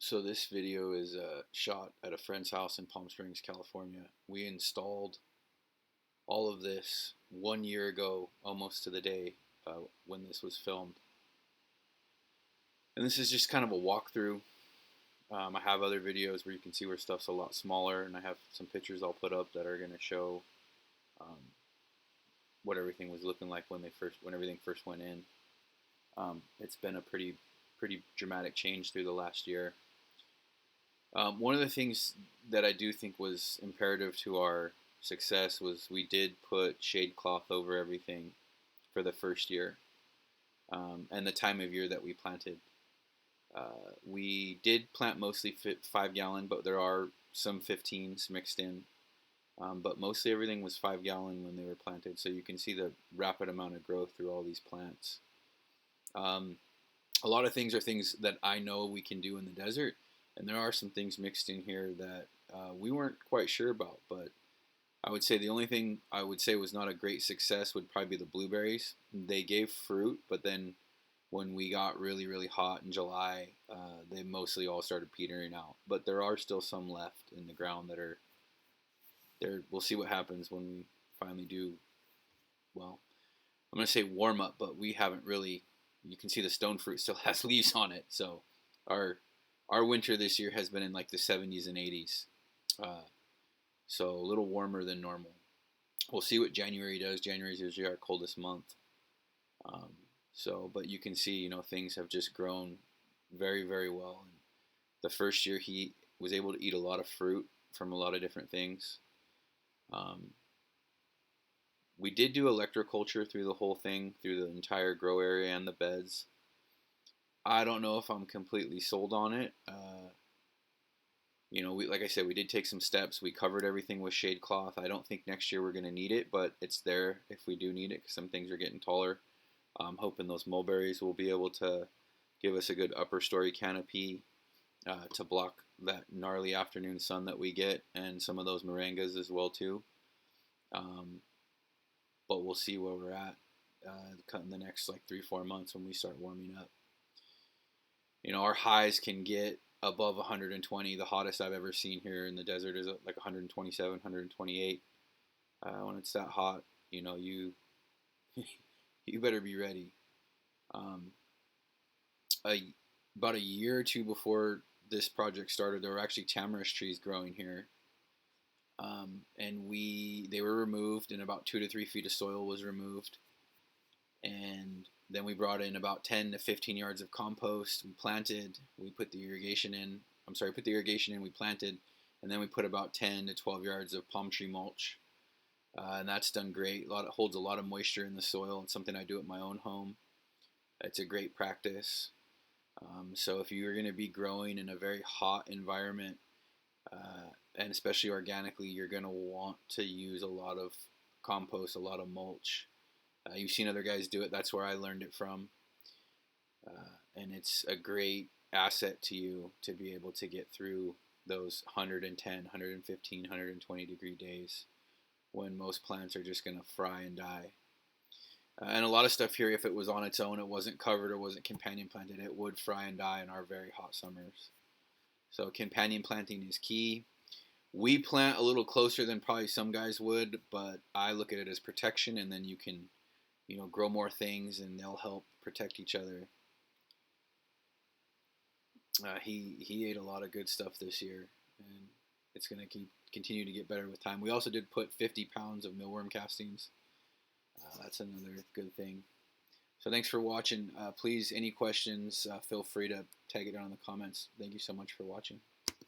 So this video is shot at a friend's house in Palm Springs, California. We installed all of this 1 year ago, almost to the day when this was filmed. And this is just kind of a walkthrough. I have other videos where you can see where stuff's a lot smaller, and I have some pictures I'll put up that are going to show um, what everything was looking like when everything first went in. It's been a pretty dramatic change through the last year. One of the things that I do think was imperative to our success was we did put shade cloth over everything for the first year, and the time of year that we planted. We did plant mostly 5 gallon, but there are some 15s mixed in. But mostly everything was 5 gallon when they were planted, so you can see the rapid amount of growth through all these plants. A lot of things are things that I know we can do in the desert, and there are some things mixed in here that we weren't quite sure about. But I would say the only thing I would say was not a great success would probably be the blueberries. They gave fruit, but then when we got really hot in July, they mostly all started petering out. But there are still some left in the ground that are there. We'll see what happens when we finally do, well, I'm going to say warm up, but we haven't really. You can see the stone fruit still has leaves on it. So our winter this year has been in like the 70s and 80s. So a little warmer than normal. We'll see what January does. January is usually our coldest month. But you can see, things have just grown very well. And the first year he was able to eat a lot of fruit from a lot of different things. We did do electroculture through the whole thing, through the entire grow area and the beds. I don't know if I'm completely sold on it. Like I said, we did take some steps. We covered everything with shade cloth. I don't think next year we're going to need it, but it's there if we do need it, because some things are getting taller. I'm hoping those mulberries will be able to give us a good upper story canopy to block that gnarly afternoon sun that we get, and some of those moringas as well too. But we'll see where we're at in the next 3-4 months when we start warming up. Our highs can get above 120. The hottest I've ever seen here in the desert is like 127, 128. When it's that hot, you you better be ready. About a year or two before this project started, there were actually tamarisk trees growing here. And they were removed, and about 2 to 3 feet of soil was removed. And then we brought in about 10 to 15 yards of compost. We planted. We put the irrigation in. We planted, and then we put about 10 to 12 yards of palm tree mulch. And that's done great. It holds a lot of moisture in the soil. It's something I do at my own home. It's a great practice. So if you're going to be growing in a very hot environment, and especially organically, you're going to want to use a lot of compost, a lot of mulch. You've seen other guys do it. That's where I learned it from. And it's a great asset to you to be able to get through those 110, 115, 120 degree days when most plants are just going to fry and die. And a lot of stuff here, if it was on its own, it wasn't covered or wasn't companion planted, it would fry and die in our very hot summers. So companion planting is key. We plant a little closer than probably some guys would, but I look at it as protection, and then you can, grow more things, and they'll help protect each other. He ate a lot of good stuff this year, and it's going to continue to get better with time. We also did put 50 pounds of mealworm castings. That's another good thing. So thanks for watching. Please, any questions, feel free to tag it down in the comments. Thank you so much for watching.